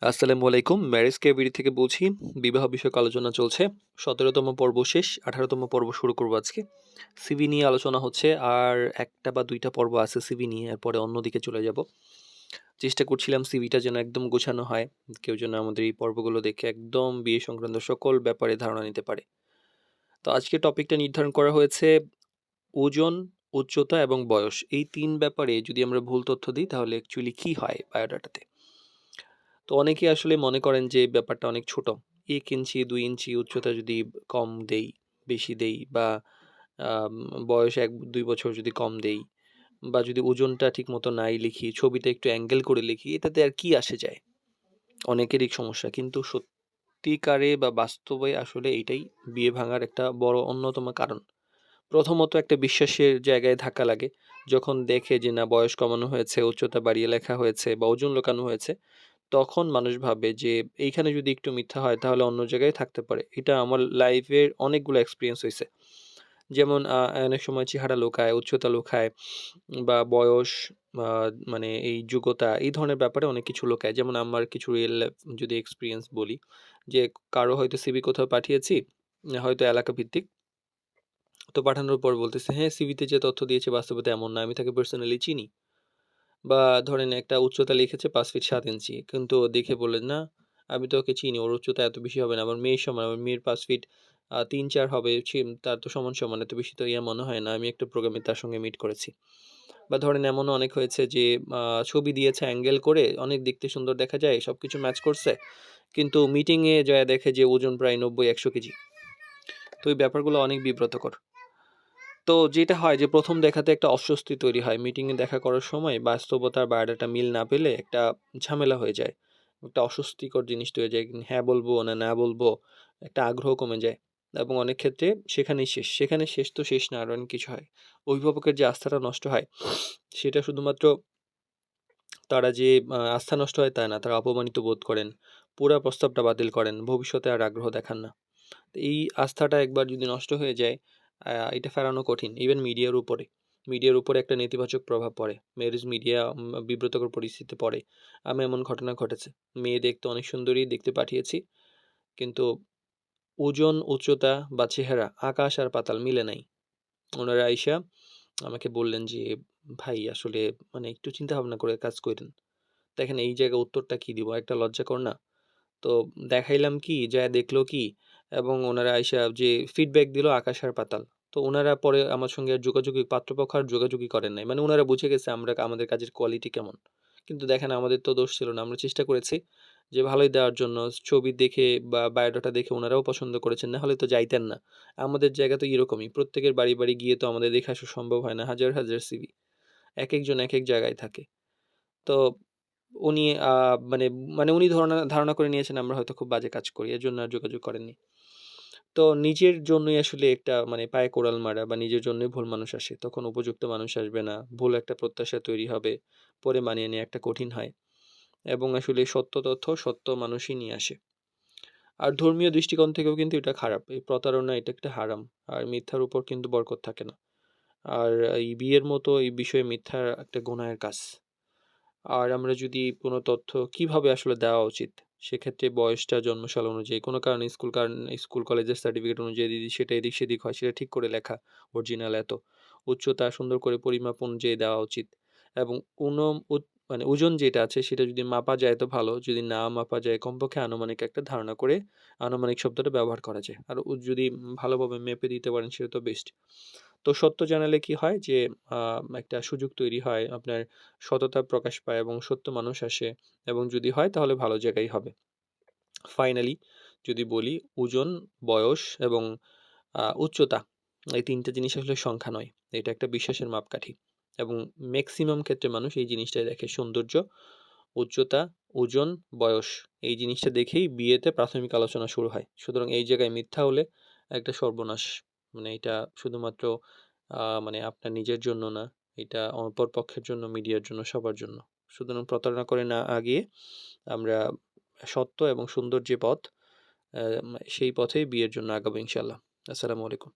আসসালামু আলাইকুম। Marriage KBD থেকে বলছি। বিবাহ বিষয়ক আলোচনা চলছে। ১৭তম পর্ব শেষ, ১৮তম পর্ব শুরু করব আজকে। সিভি নিয়ে আলোচনা হচ্ছে। আর ১ টা বা ২ টা পর্ব আছে সিভি নিয়ে। এরপরে অন্যদিকে চলে যাব। চেষ্টা করছিলাম সিভিটা যেন একদম গোছানো হয়। কেউ যেন আমাদের এই পর্বগুলো দেখে একদম বিয়ে সংক্রান্ত সকল ব্যাপারে ধারণা নিতে পারে। তো আজকে টপিকটা নির্ধারণ করা হয়েছে ওজন, উচ্চতা এবং বয়স। এই ৩ ব্যাপারে যদি আমরা ভুল তথ্য দিই তাহলে অ্যাকচুয়ালি কি হয় বায়োডাটাতে? তো অনেকেই আসলে মনে করেন যে ব্যাপারটা অনেক ছোট। ১ ইঞ্চি, ২ ইঞ্চি উচ্চতা যদি কম দেই, বেশি দেই বা আম বয়স ১-২ বছর যদি কম দেই বা যদি ওজনটা ঠিকমতো নাই লিখি, ছবিতে একটু অ্যাঙ্গেল করে লিখি, এটাতে আর কি আসে যায়? অনেকেরই সমস্যা। কিন্তু সত্যিকারে বা বাস্তবে আসলে এইটাই বিয়ে ভাঙার একটা বড় অন্যতম কারণ। প্রথমত একটা বিশ্বাসের জায়গায় ধাক্কা লাগে। যখন দেখে যে না বয়স কমানো হয়েছে, উচ্চতা বাড়িয়ে লেখা হয়েছে বা ওজন লুকানো হয়েছে, তখন মানুষ ভাবে যে এইখানে যদি একটু মিথ্যা হয় তাহলে অন্য জায়গায় থাকতে পারে। এটা আমার লাইফের অনেকগুলো এক্সপেরিয়েন্স হইছে। যেমন অনেক সময় চেহারা লুকায়, উচ্চতা লুকায় বা বয়স আ মানে এই যোগ্যতা এই ধরনের ব্যাপারে অনেক কিছু লুকায়। যেমন আমার কিছু রিয়েল লাইফ যদি এক্সপেরিয়েন্স বলি, যে কারো হয়তো সিভি কোথাও পাঠিয়েছি, হয়তো এলাকা ভিত্তিক। তো পাঠানোর পর বলতেছে, "হ্যাঁ, সিভিতে যে তথ্য দিয়েছে বাস্তবে তো এমন না। আমি তাকে পার্সোনালি চিনি।" বা ধরেন একটা উচ্চতা লিখেছে ৫ ফিট ৭ ইঞ্চি। কিন্তু ও দেখে বললেন, "না, আমি তো ওকে চিনি। ওর উচ্চতা এত বেশি হবে না। আমার মেয়ের সমান। আমার মেয়ের ৫ ফিট ৩-৪ হবে। তার তো সমান, সমান। এত বেশি তো মনে হয় না। আমি একটা প্রোগ্রামে তার সঙ্গে মিট করেছি।" বা ধরেন এমনও অনেক হয়েছে যে আ ছবি দিয়েছে অ্যাঙ্গেল করে, অনেক দেখতে সুন্দর দেখা যায়। সবকিছু ম্যাচ করছে। কিন্তু মিটিংয়ে যায়া দেখে যে ওজন প্রায় ৯০-১০০ কেজি। তো এই ব্যাপারগুলো অনেক বিব্রতকর। তো যেটা হয় যে ১ম দেখাতে একটা অস্বস্তি তৈরি হয়। মিটিংয়ে দেখা করার সময় বাস্তবতার বায়োডাটা মিল না পেলে একটা ঝামেলা হয়ে যায়। একটা অস্বস্তিকর জিনিস তৈরি হয়ে যায়। হ্যাঁ বলবো না, না বলবো, একটা আগ্রহ কমে যায়। এবং অনেক ক্ষেত্রে সেখানেই শেষ। সেখানে শেষ তো শেষ না, আরো অনেক কিছু হয়। অভিভাবকের যে আস্থাটা নষ্ট হয়, সেটা শুধুমাত্র তারা যে আস্থা নষ্ট হয় তা না। তারা অপমানিত বোধ করেন। পুরা প্রস্তাবটা বাতিল করেন। ভবিষ্যতে আর আগ্রহ দেখান না। তো এই আস্থাটা একবার যদি নষ্ট হয়ে যায়, এটা ফেরানো কঠিন। ইভেন মিডিয়ার উপরে। মিডিয়ার উপরে একটা নেতিবাচক প্রভাব পড়ে। ম্যারেজ মিডিয়া বিব্রতকর পরিস্থিতিতে পড়ে। আমি এমন ঘটনা ঘটেছে। মেয়ে দেখতে অনেক সুন্দরী, দেখতে পাঠিয়েছি। কিন্তু ওজন, উচ্চতা বা চেহারা আকাশ আর পাতাল মিলে নাই। উনারা আইসা আমাকে বললেন যে, "ভাই আসলে মানে একটু চিন্তা ভাবনা করে কাজ কইরেন।" দেখেন এই জায়গায় উত্তরটা কি দিব? একটা লজ্জাকর না? তো দেখাইলাম কি, যায়া দেখলো কি, এবং ওনারা আইসা যে ফিডব্যাক দিল আকাশ আর পাতাল। তো উনারা পরে আমার সঙ্গে আর যোগাযোগই পাত্রপক্ষ আর যোগাযোগই করেন নাই। মানে উনারা বুঝে গেছে আমাদের কাজের কোয়ালিটি কেমন। কিন্তু দেখেন আমাদের তো দোষ ছিল না। আমরা চেষ্টা করেছি যে ভালোই দেওয়ার জন্য। ছবি দেখে বা বায়োডাটা দেখে উনারাও পছন্দ করেছেন। না হলে তো যাইতেন না। আমাদের জায়গা তো এরকমই। প্রত্যেকের বাড়ি, বাড়ি গিয়ে তো আমাদের দেখে আসা সম্ভব হয় না। হাজার, হাজার সিভি। একেকজন একেক জায়গায় থাকে। তো উনি মানে মানে উনি ধারণা করে নিয়েছেন আমরা হয়তো খুব বাজে কাজ করি। এজন্য আর যোগাযোগ করেননি। তো নিজের জন্যই আসলে একটা মানে পায়ে কোড়াল মারা বা নিজের জন্যই ভুল মানুষ আসে। তখন উপযুক্ত মানুষ আসবে না। ভুল একটা প্রত্যাশা তৈরি হবে। পরে মানিয়ে নেয়া একটা কঠিন হয়। এবং আসলে সত্য তথ্য সত্য মানুষই নিয়ে আসে। আর ধর্মীয় দৃষ্টিকোণ থেকেও কিন্তু এটা খারাপ। এই প্রতারণা এটা একটা হারাম। আর মিথ্যার উপর কিন্তু বরকত থাকে না। আর এই বিয়ের মতো এই বিষয়ে মিথ্যা একটা গুনাহের কাজ। আর আমরা যদি কোনো তথ্য কিভাবে আসলে দেওয়া উচিত, সেক্ষেত্রে বয়সটা জন্মসাল অনুযায়ী, কোনো কারণে স্কুল কলেজের সার্টিফিকেট অনুযায়ী যদি সেটা এদিক সেদিক হয় সেটা ঠিক করে লেখা, অরিজিনাল এত। উচ্চতা সুন্দর করে পরিমাপ অনুযায়ী দেওয়া উচিত। এবং কোনো মানে ওজন যেটা আছে সেটা যদি মাপা যায় তো ভালো, যদি না মাপা যায় কমপক্ষে আনুমানিক একটা ধারণা করে আনুমানিক শব্দটা ব্যবহার করা যায়। আর যদি ভালোভাবে মেপে দিতে পারেন সেটা তো বেস্ট। তো সত্য জানালে কি হয় যে একটা সুযোগ তৈরি হয়, আপনার সততা প্রকাশ পায় এবং সত্য মানুষ আসে, এবং যদি হয় তাহলে ভালো জায়গায় হবে। ফাইনালি যদি বলি, ওজন, বয়স এবং উচ্চতা, এই ৩ টা জিনিস আসলে সংখ্যা নয়। এটা একটা বিশ্বাসের মাপকাঠি। এবং মেক্সিমাম ক্ষেত্রে মানুষ এই জিনিসটাই দেখে, সৌন্দর্য, উচ্চতা, ওজন, বয়স। এই জিনিসটা দেখেই বিয়েতে প্রাথমিক আলোচনা শুরু হয়। সুতরাং এই জায়গায় মিথ্যা হলে একটা সর্বনাশ। মানে এটা শুধুমাত্র মানে আপনার নিজের জন্য না, এটা অপর পক্ষের জন্য, মিডিয়ার জন্য, সবার জন্য। সুতরাং প্রতারণা করে না আগিয়ে আমরা সত্য এবং সুন্দর যে পথ, সেই পথেই বিয়ের জন্য আগাবো ইনশাআল্লাহ। আসসালামু আলাইকুম।